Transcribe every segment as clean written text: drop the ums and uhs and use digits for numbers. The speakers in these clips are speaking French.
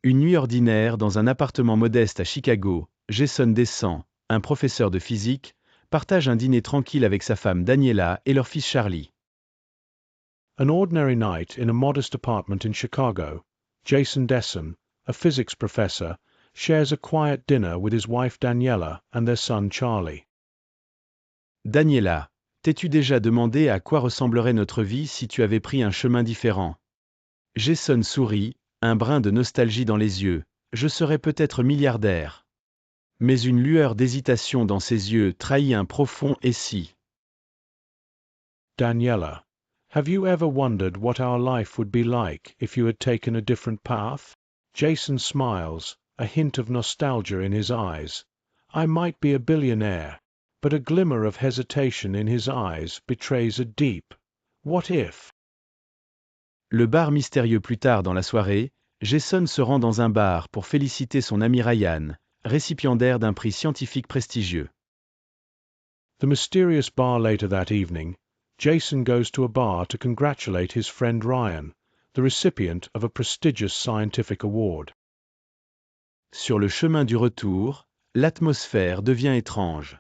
Une nuit ordinaire dans un appartement modeste à Chicago, Jason descend, un professeur de physique, partage un dîner tranquille avec sa femme Daniela et leur fils Charlie. An ordinary night in a modest apartment in Chicago, Jason Desson, a physics professor, shares a quiet dinner with his wife Daniela and their son Charlie. Daniela, t'es-tu déjà demandé à quoi ressemblerait notre vie si tu avais pris un chemin différent? Jason sourit, un brin de nostalgie dans les yeux. Je serais peut-être milliardaire. Mais une lueur d'hésitation dans ses yeux trahit un profond « et si ». Daniela, have you ever wondered what our life would be like if you had taken a different path? Jason smiles, a hint of nostalgia in his eyes. I might be a billionaire, but a glimmer of hesitation in his eyes betrays a deep what if? Le bar mystérieux plus tard dans la soirée, Jason se rend dans un bar pour féliciter son ami Ryan, récipiendaire d'un prix scientifique prestigieux. The mysterious bar later that evening, Jason goes to a bar to congratulate his friend Ryan, the recipient of a prestigious scientific award. Sur le chemin du retour, l'atmosphère devient étrange.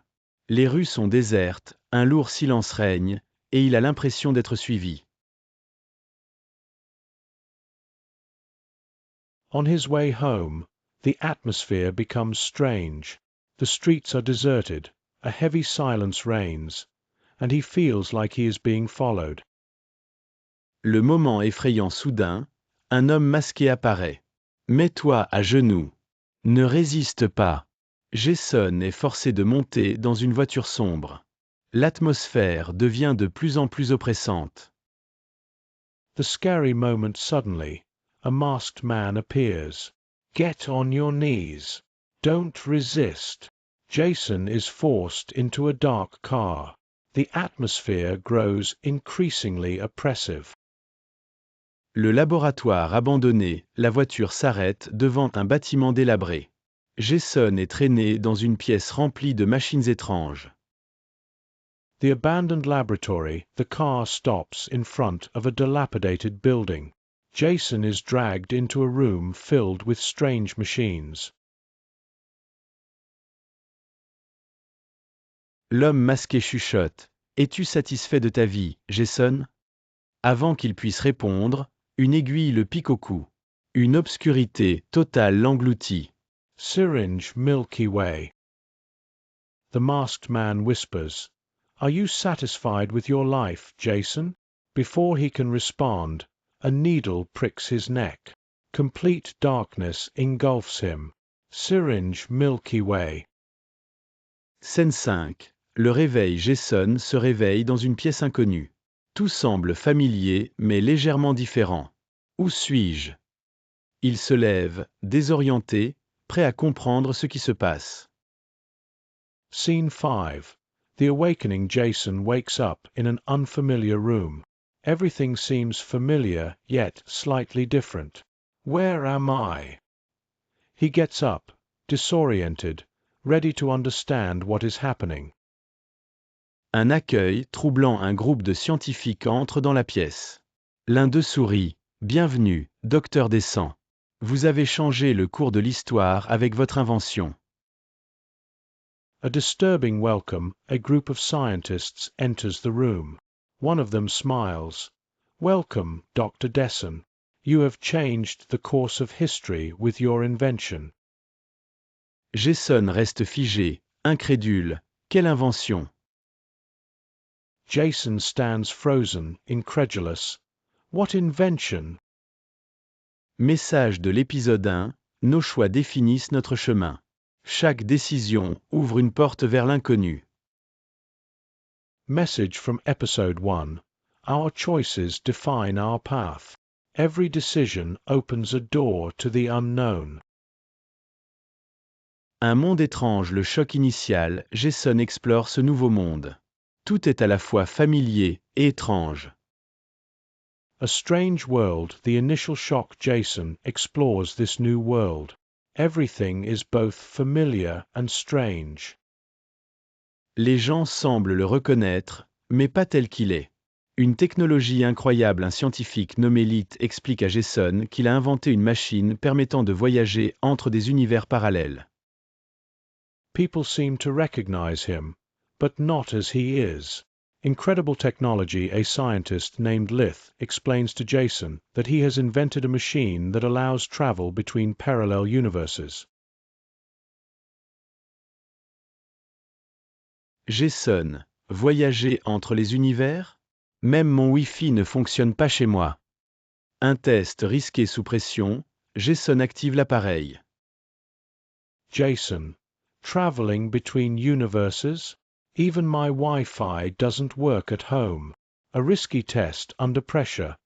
Les rues sont désertes, un lourd silence règne, et il a l'impression d'être suivi. On his way home, the atmosphere becomes strange. The streets are deserted, a heavy silence reigns, and he feels like he is being followed. Le moment effrayant soudain, un homme masqué apparaît. Mets-toi à genoux. Ne résiste pas. Jason est forcé de monter dans une voiture sombre. L'atmosphère devient de plus en plus oppressante. The scary moment suddenly, a masked man appears. Get on your knees. Don't resist. Jason is forced into a dark car. The atmosphere grows increasingly oppressive. Le laboratoire abandonné, la voiture s'arrête devant un bâtiment délabré. Jason est traîné dans une pièce remplie de machines étranges. The abandoned laboratory, the car stops in front of a dilapidated building. Jason is dragged into a room filled with strange machines. L'homme masqué chuchote. Es-tu satisfait de ta vie, Jason? Avant qu'il puisse répondre, une aiguille le pique au cou. Une obscurité totale l'engloutit. Syringe Milky Way. The masked man whispers, Are you satisfied with your life, Jason? Before he can respond, a needle pricks his neck. Complete darkness engulfs him. Syringe Milky Way. Scène 5. Le réveil. Jason se réveille dans une pièce inconnue. Tout semble familier mais légèrement différent. Où suis-je? Il se lève, désorienté, prêt à comprendre ce qui se passe. Scene 5. The awakening Jason wakes up in an unfamiliar room. Everything seems familiar yet slightly different. Where am I? He gets up, disoriented, ready to understand what is happening. Un accueil troublant un groupe de scientifiques entre dans la pièce. L'un d'eux sourit. Bienvenue, docteur Descent. Vous avez changé le cours de l'histoire avec votre invention. A disturbing welcome, a group of scientists enters the room. One of them smiles. Welcome, Dr. Desson. You have changed the course of history with your invention. Jason reste figé, incrédule. Quelle invention! Jason stands frozen, incredulous. What invention? Message de l'épisode 1, nos choix définissent notre chemin. Chaque décision ouvre une porte vers l'inconnu. Message from episode 1. Our choices define our path. Every decision opens a door to the unknown. Un monde étrange, le choc initial, Jason explore ce nouveau monde. Tout est à la fois familier et étrange. A strange world, the initial shock. Jason explores this new world. Everything is both familiar and strange. Les gens semblent le reconnaître, mais pas tel qu'il est. Une technologie incroyable, un scientifique nommé Litt explique à Jason qu'il a inventé une machine permettant de voyager entre des univers parallèles. People seem to recognize him, but not as he is. Incredible technology. A scientist named Lith explains to Jason that he has invented a machine that allows travel between parallel universes. Jason, voyager entre les univers? Même mon Wi-Fi ne fonctionne pas chez moi. Un test risqué sous pression, Jason active l'appareil. Jason, traveling between universes? Even my Wi-Fi doesn't work at home. A risky test under pressure.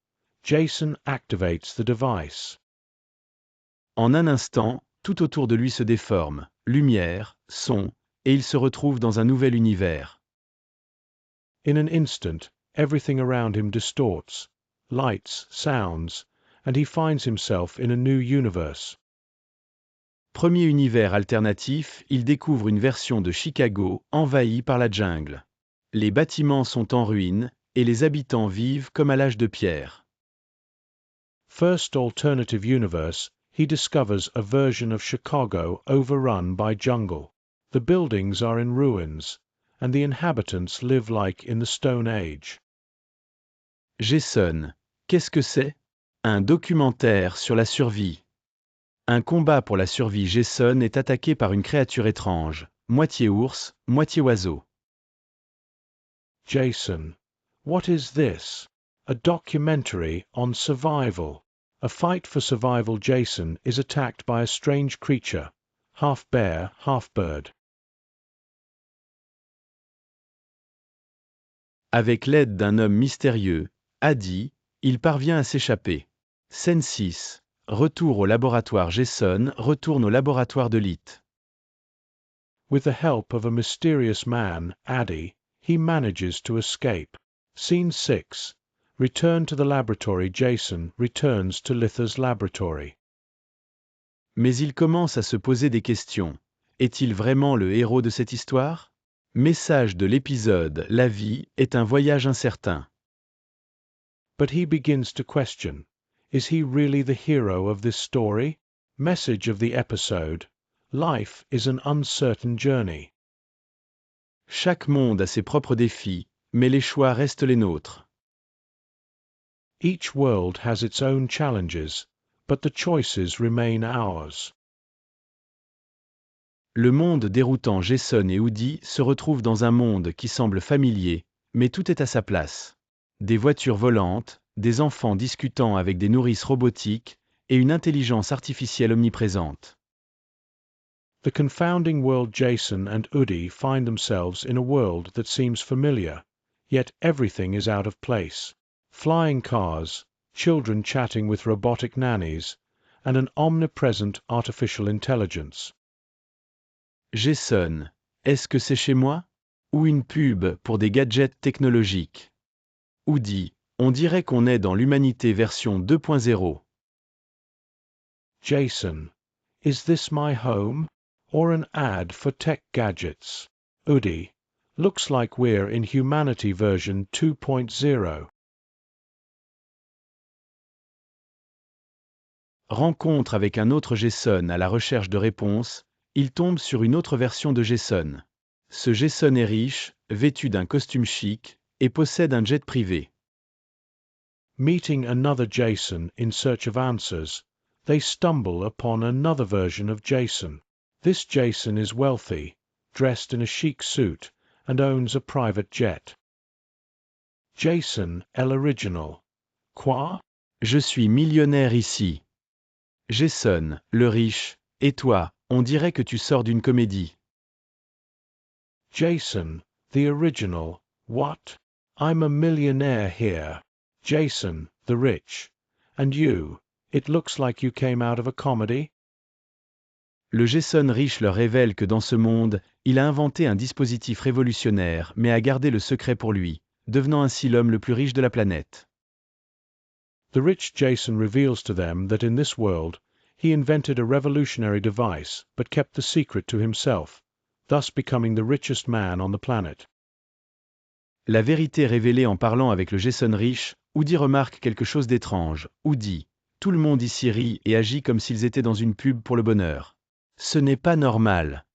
Jason activates the device. En un instant, tout autour de lui se déforme, lumière, son, et il se retrouve dans un nouvel univers. In an instant, everything around him distorts, lights, sounds, and he finds himself in a new universe. Premier univers alternatif, il découvre une version de Chicago envahie par la jungle. Les bâtiments sont en ruine, et les habitants vivent comme à l'âge de pierre. First alternative universe, he discovers a version of Chicago overrun by jungle. The buildings are in ruins, and the inhabitants live like in the Stone Age. Jason, qu'est-ce que c'est? Un documentaire sur la survie. Un combat pour la survie. Jason est attaqué par une créature étrange, moitié ours, moitié oiseau. Jason, what is this? A documentary on survival. A fight for survival. Jason is attacked by a strange creature, half bear, half bird. Avec l'aide d'un homme mystérieux, Addi, il parvient à s'échapper. Scène 6. Retour au laboratoire. Jason retourne au laboratoire de Litt. With the help of a mysterious man, Addi, he manages to escape. Scene 6. Return to the laboratory. Jason returns to Litha's laboratory. Mais il commence à se poser des questions. Est-il vraiment le héros de cette histoire? Message de l'épisode: la vie est un voyage incertain. But he begins to question, is he really the hero of this story? Message of the episode: life is an uncertain journey. Chaque monde a ses propres défis, mais les choix restent les nôtres. Each world has its own challenges, but the choices remain ours. Le monde déroutant. Jason et Woody se retrouvent dans un monde qui semble familier, mais tout est à sa place. Des voitures volantes, des enfants discutant avec des nourrices robotiques, et une intelligence artificielle omniprésente. The confounding world. Jason and Woody find themselves in a world that seems familiar, yet everything is out of place. Flying cars, children chatting with robotic nannies, and an omnipresent artificial intelligence. Jason, est-ce que c'est chez moi? Ou une pub pour des gadgets technologiques? Woody, on dirait qu'on est dans l'humanité version 2.0. Jason, is this my home? Or an ad for tech gadgets? Woody, looks like we're in humanity version 2.0. Rencontre avec un autre Jason. À la recherche de réponses, il tombe sur une autre version de Jason. Ce Jason est riche, vêtu d'un costume chic, et possède un jet privé. Meeting another Jason in search of answers, they stumble upon another version of Jason. This Jason is wealthy, dressed in a chic suit, and owns a private jet. Jason est l'original. Quoi? Je suis millionnaire ici. Jason, le riche, et toi, on dirait que tu sors d'une comédie. Jason, the original. What? I'm a millionaire here. Jason, the rich. And you, it looks like you came out of a comedy? Le Jason riche leur révèle que dans ce monde, il a inventé un dispositif révolutionnaire mais a gardé le secret pour lui, devenant ainsi l'homme le plus riche de la planète. The rich Jason reveals to them that in this world, he invented a revolutionary device but kept the secret to himself, thus becoming the richest man on the planet. La vérité révélée en parlant avec le Jason riche, Addi remarque quelque chose d'étrange. Addi, tout le monde ici rit et agit comme s'ils étaient dans une pub pour le bonheur. Ce n'est pas normal.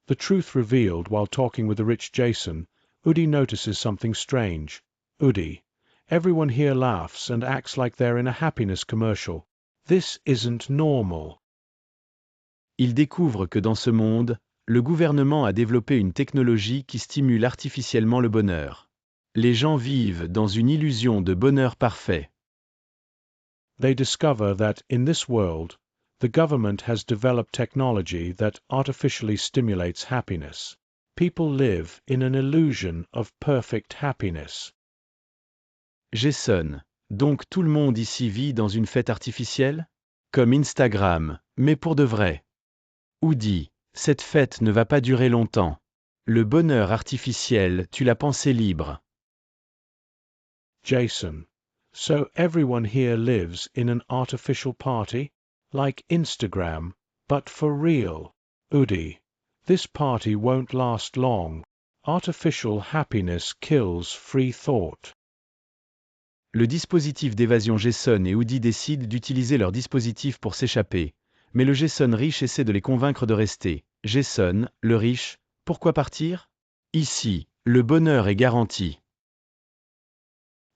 The truth revealed while talking with the rich Jason, Addi notices something strange. Addi, everyone here laughs and acts like they're in a happiness commercial. This isn't normal. Il découvre que dans ce monde, le gouvernement a développé une technologie qui stimule artificiellement le bonheur. Les gens vivent dans une illusion de bonheur parfait. They discover that, in this world, the government has developed technology that artificially stimulates happiness. People live in an illusion of perfect happiness. Jason, donc tout le monde ici vit dans une fête artificielle? Comme Instagram, mais pour de vrai. Addi, cette fête ne va pas durer longtemps. Le bonheur artificiel tue la pensée libre. Jason, so everyone here lives in an artificial party? Like Instagram, but for real. Addi, this party won't last long. Artificial happiness kills free thought. Le dispositif d'évasion Jason et Addi décident d'utiliser leur dispositif pour s'échapper, mais le Jason riche essaie de les convaincre de rester. Jason, le riche, pourquoi partir? Ici, le bonheur est garanti.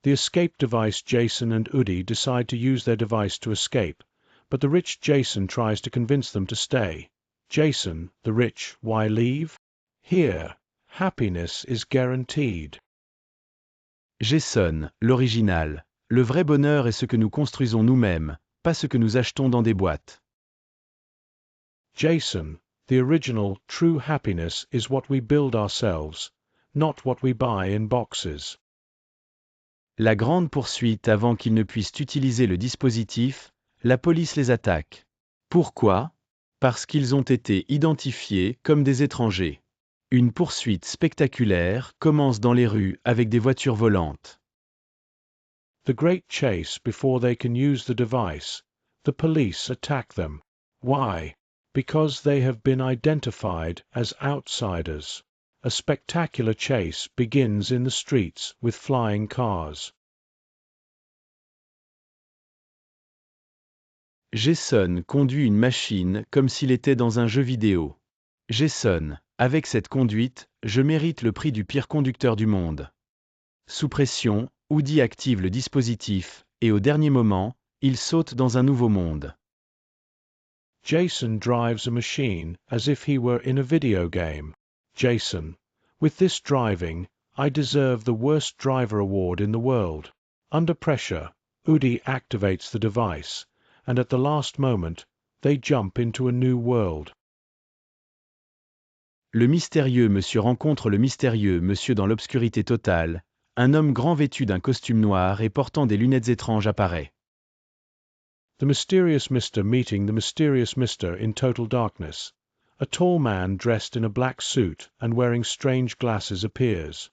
The escape device Jason and Addi decide to use their device to escape, but the rich Jason tries to convince them to stay. Jason, the rich, why leave? Here, happiness is guaranteed. Jason, l'original. Le vrai bonheur est ce que nous construisons nous-mêmes, pas ce que nous achetons dans des boîtes. Jason, the original, true happiness is what we build ourselves, not what we buy in boxes. La grande poursuite avant qu'ils ne puissent utiliser le dispositif, la police les attaque. Pourquoi? Parce qu'ils ont été identifiés comme des étrangers. Une poursuite spectaculaire commence dans les rues avec des voitures volantes. The great chase before they can use the device, the police attack them. Why? Because they have been identified as outsiders. A spectacular chase begins in the streets with flying cars. Jason conduit une machine comme s'il était dans un jeu vidéo. Jason, avec cette conduite, je mérite le prix du pire conducteur du monde. Sous pression, Addi active le dispositif, et au dernier moment, il saute dans un nouveau monde. Jason drives a machine as if he were in a video game. Jason, with this driving, I deserve the worst driver award in the world. Under pressure, Addi activates the device, and at the last moment, they jump into a new world. Le mystérieux monsieur rencontre le mystérieux monsieur dans l'obscurité totale. Un homme grand vêtu d'un costume noir et portant des lunettes étranges apparaît. The mysterious Mr. meeting the mysterious Mr. in total darkness. A tall man dressed in a black suit and wearing strange glasses appears.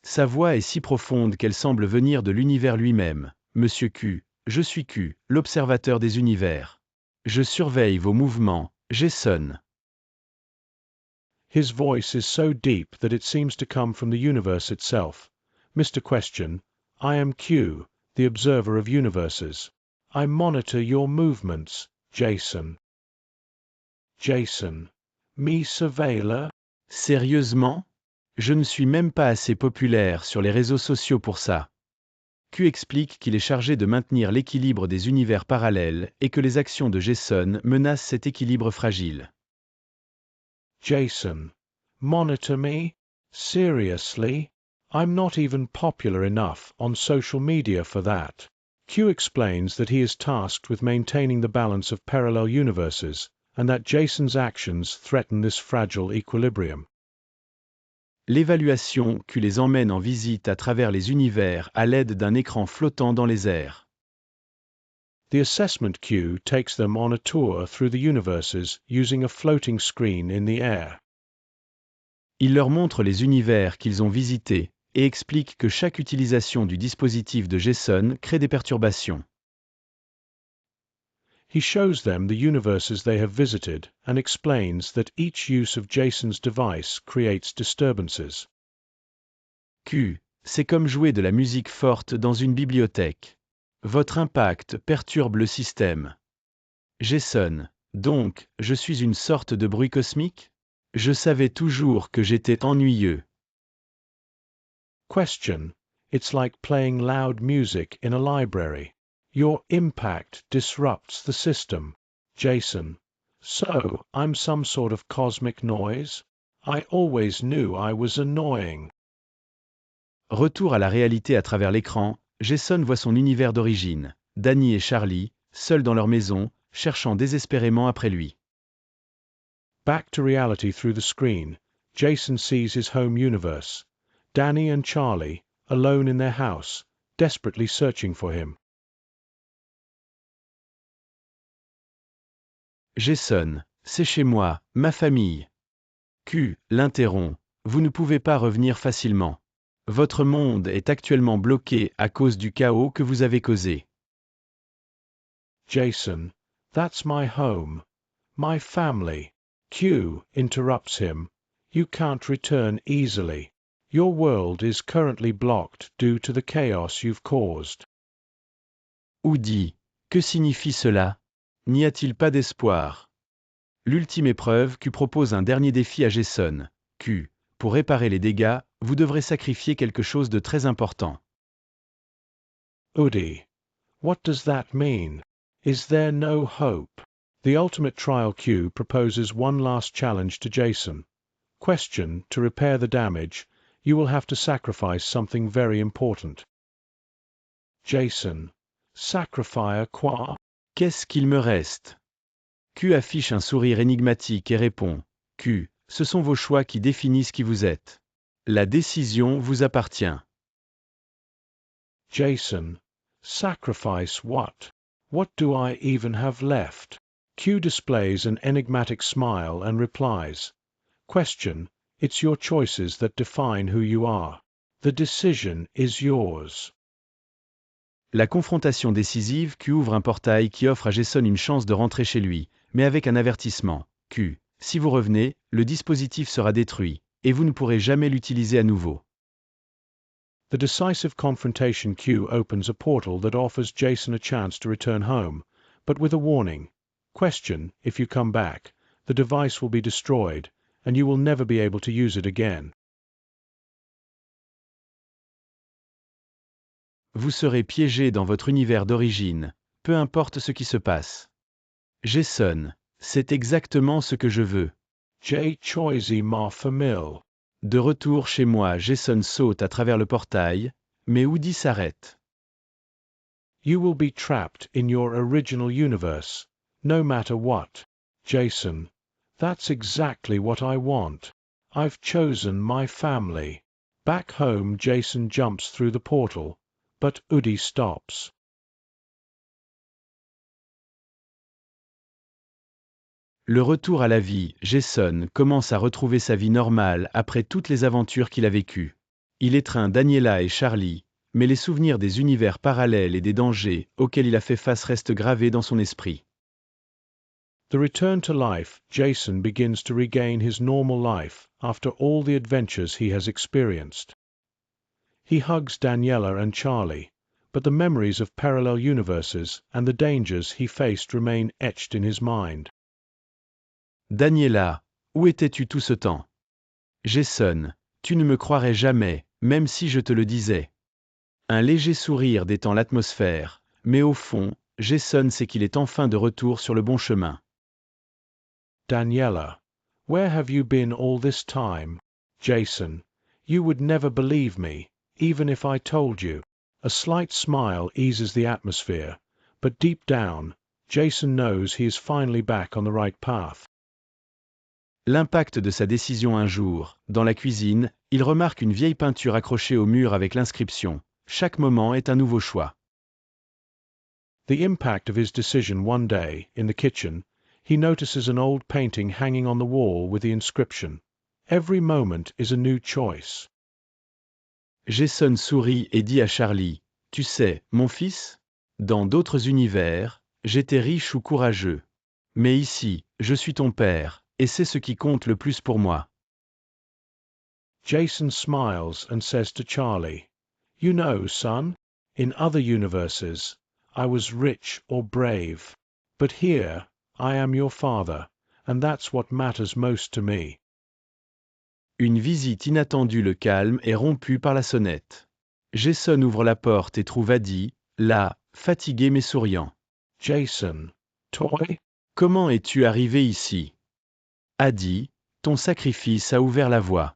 Sa voix est si profonde qu'elle semble venir de l'univers lui-même. Monsieur Q, je suis Q, l'observateur des univers. Je surveille vos mouvements, Jason. His voice is so deep that it seems to come from the universe itself. Mr. Question, I am Q, the observer of universes. I monitor your movements, Jason. Jason, me surveiller? Sérieusement? Je ne suis même pas assez populaire sur les réseaux sociaux pour ça. Q explique qu'il est chargé de maintenir l'équilibre des univers parallèles et que les actions de Jason menacent cet équilibre fragile. Jason, monitor me? Seriously? I'm not even popular enough on social media for that. Q explains that he is tasked with maintaining the balance of parallel universes, and that Jason's actions threaten this fragile equilibrium. L'évaluation Q les emmène en visite à travers les univers à l'aide d'un écran flottant dans les airs. The assessment Q takes them on a tour through the universes using a floating screen in the air. Il leur montre les univers qu'ils ont visités et explique que chaque utilisation du dispositif de Jason crée des perturbations. He shows them the universes they have visited and explains that each use of Jason's device creates disturbances. qu'il, c'est comme jouer de la musique forte dans une bibliothèque. Votre impact perturbe le système. Jason, donc, je suis une sorte de bruit cosmique? Je savais toujours que j'étais ennuyeux. Question. It's like playing loud music in a library. Your impact disrupts the system. Jason. So, I'm some sort of cosmic noise? I always knew I was annoying. Retour à la réalité à travers l'écran, Jason voit son univers d'origine, Danny et Charlie, seuls dans leur maison, cherchant désespérément après lui. Back to reality through the screen, Jason sees his home universe. Danny and Charlie, alone in their house, desperately searching for him. Jason, c'est chez moi, ma famille. Qu'il l'interrompt, vous ne pouvez pas revenir facilement. Votre monde est actuellement bloqué à cause du chaos que vous avez causé. Jason, that's my home, my family. Q interrupts him. You can't return easily. Your world is currently blocked due to the chaos you've caused. Addi, que signifie cela? N'y a-t-il pas d'espoir? L'ultime épreuve Q propose un dernier défi à Jason. Q, pour réparer les dégâts, vous devrez sacrifier quelque chose de très important. Addi, what does that mean? Is there no hope? The ultimate trial Q proposes one last challenge to Jason. Question, to repair the damage, you will have to sacrifice something very important. Jason, sacrifice quoi? Qu'est-ce qu'il me reste? Q affiche un sourire énigmatique et répond. Q, ce sont vos choix qui définissent qui vous êtes. La décision vous appartient. Jason, sacrifice what? What do I even have left? Q displays an enigmatic smile and replies. Question, it's your choices that define who you are. The decision is yours. La confrontation décisive Q ouvre un portail qui offre à Jason une chance de rentrer chez lui, mais avec un avertissement. Q, si vous revenez, le dispositif sera détruit, et vous ne pourrez jamais l'utiliser à nouveau. The decisive confrontation Q opens a portal that offers Jason a chance to return home, but with a warning. Question, if you come back, the device will be destroyed, and you will never be able to use it again. Vous serez piégé dans votre univers d'origine, peu importe ce qui se passe. Jason, c'est exactement ce que je veux. J. Choisy ma famille. De retour chez moi, Jason saute à travers le portail, mais Addi s'arrête. You will be trapped in your original universe, no matter what. Jason, that's exactly what I want. I've chosen my family. Back home, Jason jumps through the portal, but Addi stops. Le retour à la vie, Jason commence à retrouver sa vie normale après toutes les aventures qu'il a vécues. Il étreint Daniela et Charlie, mais les souvenirs des univers parallèles et des dangers auxquels il a fait face restent gravés dans son esprit. The return to life, Jason begins to regain his normal life after all the adventures he has experienced. He hugs Daniela and Charlie, but the memories of parallel universes and the dangers he faced remain etched in his mind. Daniela, où étais-tu tout ce temps? Jason, tu ne me croirais jamais, même si je te le disais. Un léger sourire détend l'atmosphère, mais au fond, Jason sait qu'il est enfin de retour sur le bon chemin. Daniela, where have you been all this time? Jason, you would never believe me, even if I told you. A slight smile eases the atmosphere, but deep down, Jason knows he is finally back on the right path. L'impact de sa décision un jour, dans la cuisine, il remarque une vieille peinture accrochée au mur avec l'inscription « Chaque moment est un nouveau choix ». The impact of his decision one day, in the kitchen, he notices an old painting hanging on the wall with the inscription, Every moment is a new choice. Jason sourit et dit à Charlie, « Tu sais, mon fils, dans d'autres univers, j'étais riche ou courageux. Mais ici, je suis ton père, et c'est ce qui compte le plus pour moi. » Jason smiles and says to Charlie, "You know, son, in other universes, I was rich or brave. But here, I am your father, and that's what matters most to me." Une visite inattendue le calme est rompue par la sonnette. Jason ouvre la porte et trouve Addi, là, fatigué mais souriant. Jason, toy? Comment es-tu arrivé ici? Addi, ton sacrifice a ouvert la voie.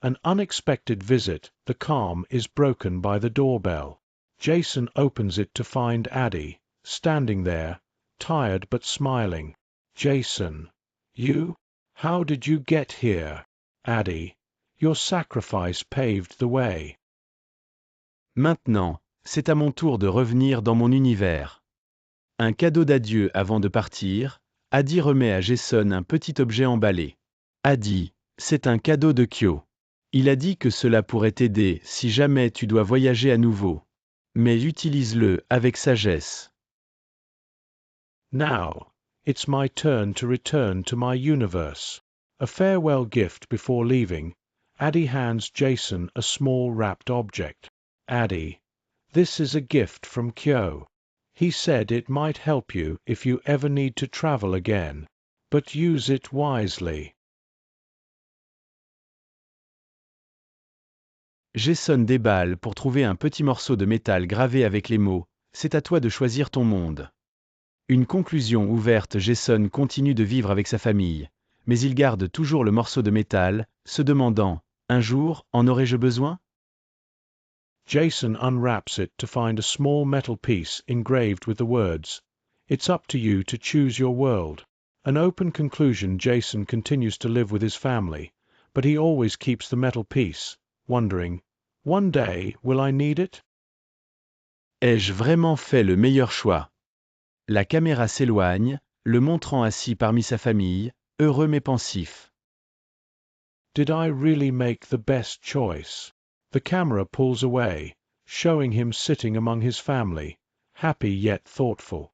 An unexpected visit, the calm is broken by the doorbell. Jason opens it to find Addi, standing there, tired but smiling. Jason, you? How did you get here? Addi, your sacrifice paved the way. Maintenant, c'est à mon tour de revenir dans mon univers. Un cadeau d'adieu avant de partir, Addi remet à Jason un petit objet emballé. Addi, c'est un cadeau de qu'il. Il a dit que cela pourrait t'aider si jamais tu dois voyager à nouveau. Mais utilise-le avec sagesse. Now, it's my turn to return to my universe. A farewell gift before leaving, Addi hands Jason a small wrapped object. Addi, this is a gift from qu'il. He said it might help you if you ever need to travel again, but use it wisely. Jason déballe pour trouver un petit morceau de métal gravé avec les mots « C'est à toi de choisir ton monde ». Une conclusion ouverte, Jason continue de vivre avec sa famille, mais il garde toujours le morceau de métal, se demandant « Un jour, en aurais-je besoin ?» Jason unwraps it to find a small metal piece engraved with the words, "It's up to you to choose your world." An open conclusion. Jason continues to live with his family, but he always keeps the metal piece, wondering, one day, will I need it? Ai-je vraiment fait le meilleur choix? La caméra s'éloigne, le montrant assis parmi sa famille, heureux mais pensif. Did I really make the best choice? The camera pulls away, showing him sitting among his family, happy yet thoughtful.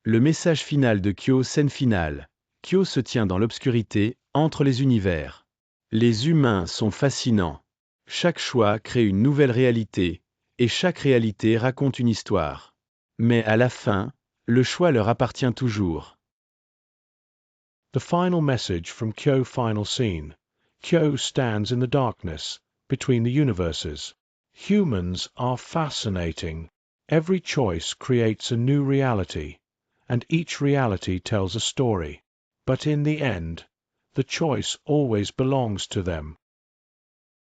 Le message final de qu'il, scène finale. Qu'il se tient dans l'obscurité, entre les univers. Les humains sont fascinants. Chaque choix crée une nouvelle réalité, et chaque réalité raconte une histoire. Mais à la fin, le choix leur appartient toujours. The final message from qu'il. Final scene. Qu'il stands in the darkness, between the universes. Humans are fascinating. Every choice creates a new reality, and each reality tells a story. But in the end, the choice always belongs to them.